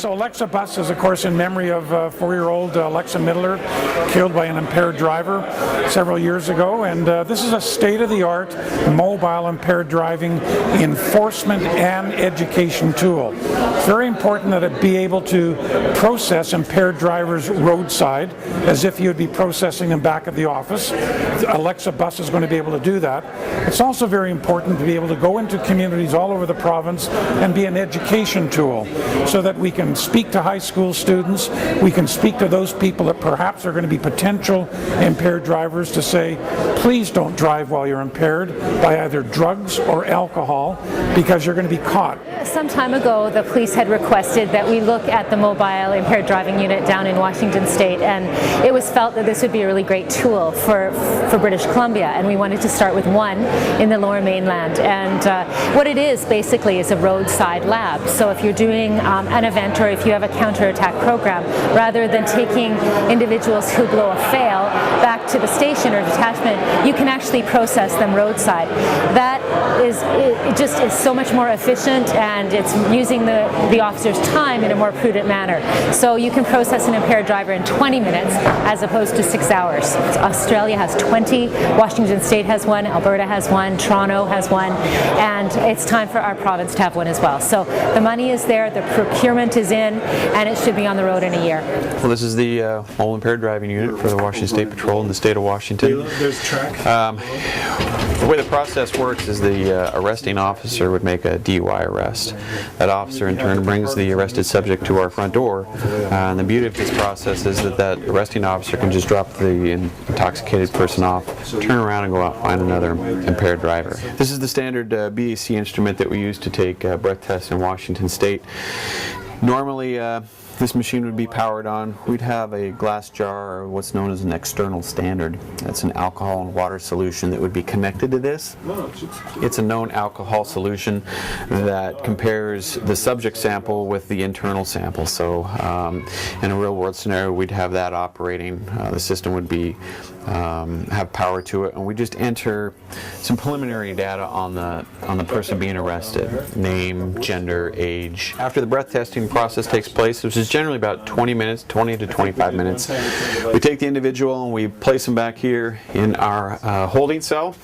So Alexa bus is, of course, in memory of 4-year-old Alexa Midler, killed by an impaired driver several years ago. And this is a state-of-the-art mobile impaired driving enforcement and education tool. It's very important that it be able to process impaired drivers roadside as if you'd be processing them back at the office. Alexa bus is going to be able to do that. It's also very important to be able to go into communities all over the province and be an education tool so that we can speak to high school students, we can speak to those people that perhaps are going to be potential impaired drivers to say, please don't drive while you're impaired by either drugs or alcohol because you're going to be caught. Some time ago, the police had requested that we look at the Mobile Impaired Driving Unit down in Washington State, and it was felt that this would be a really great tool for British Columbia, and we wanted to start with one in the Lower Mainland. And what it is basically is a roadside lab. So if you're doing an event or if you have a counterattack program, rather than taking individuals who blow a fail back to the station or detachment, you can actually process them roadside. That is, it just is so much more efficient, and it's using the officer's time in a more prudent manner. So you can process an impaired driver in 20 minutes as opposed to 6 hours. Australia has 20, Washington State has one, Alberta has one, Toronto has one, and it's time for our province to have one as well. So the money is there, the procurement is in, and it should be on the road in a year. Well, this is the Mobile Impaired Driving Unit for the Washington State Patrol in the state of Washington. The way the process works is the arresting officer would make a DUI arrest. That officer in turn brings the arrested subject to our front door, and the beauty of this process is that arresting officer can just drop the intoxicated person off, turn around and go out and find another impaired driver. This is the standard BAC instrument that we use to take breath tests in Washington State. Normally, this machine would be powered on. We'd have a glass jar, or what's known as an external standard. That's an alcohol and water solution that would be connected to this. It's a known alcohol solution that compares the subject sample with the internal sample. So in a real world scenario, we'd have that operating. The system would be have power to it, and we just enter some preliminary data on the person being arrested: name, gender, age. After the breath testing process takes place, which is generally about 20 to 25 minutes, we take the individual and we place them back here in our holding cell.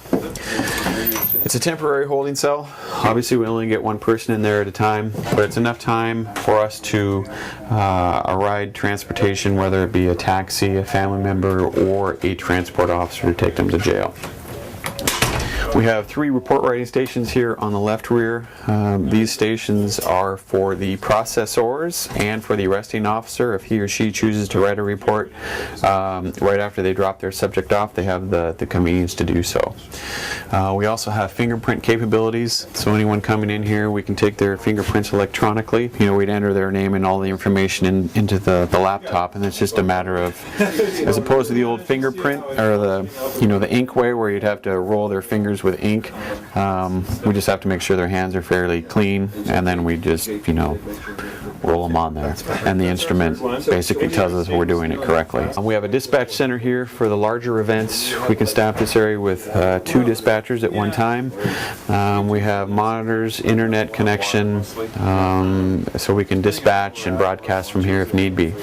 It's a temporary holding cell. Obviously, we only get one person in there at a time, but it's enough time for us to ride transportation, whether it be a taxi, a family member, or a transport officer to take them to jail. We have 3 report writing stations here on the left rear. These stations are for the processors and for the arresting officer. If he or she chooses to write a report right after they drop their subject off, they have the convenience to do so. We also have fingerprint capabilities, so anyone coming in here, we can take their fingerprints electronically. We'd enter their name and all the information into the laptop, and it's just a matter of, as opposed to the old fingerprint or the ink way where you'd have to roll their fingers with ink, we just have to make sure their hands are fairly clean, and then we just roll them on there, and the instrument basically tells us we're doing it correctly. We have a dispatch center here for the larger events. We can staff this area with 2 dispatchers at one time. We have monitors, internet connection, so we can dispatch and broadcast from here if need be.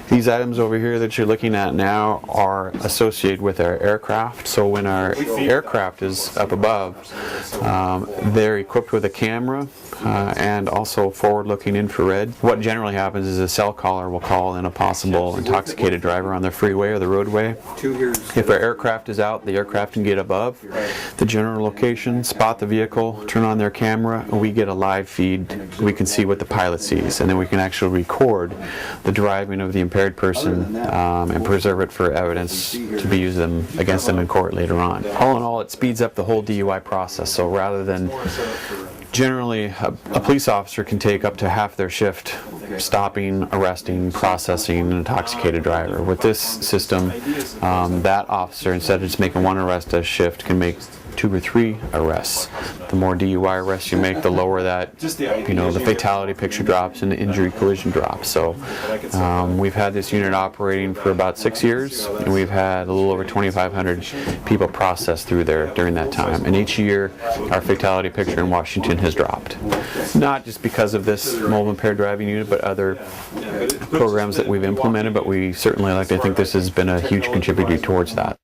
These items over here that you're looking at now are associated with our aircraft. So when our aircraft is up above, they're equipped with a camera and also forward-looking infrared. What generally happens is a cell caller will call in a possible intoxicated driver on the freeway or the roadway. If our aircraft is out, the aircraft can get above the general location, spot the vehicle, turn on their camera, and we get a live feed. We can see what the pilot sees, and then we can actually record the driving of the impaired person and preserve it for evidence to be used against them in court later on. All in all, it speeds up the whole DUI process. So rather than generally, a police officer can take up to half their shift stopping, arresting, processing an intoxicated driver. With this system, that officer, instead of just making one arrest a shift, can make 2 or 3 arrests. The more DUI arrests you make, the lower that, the fatality picture drops and the injury collision drops. So we've had this unit operating for about 6 years, and we've had a little over 2,500 people processed through there during that time. And each year, our fatality picture in Washington has dropped. Not just because of this mobile impaired driving unit, but other programs that we've implemented, but we certainly like to think this has been a huge contributor towards that.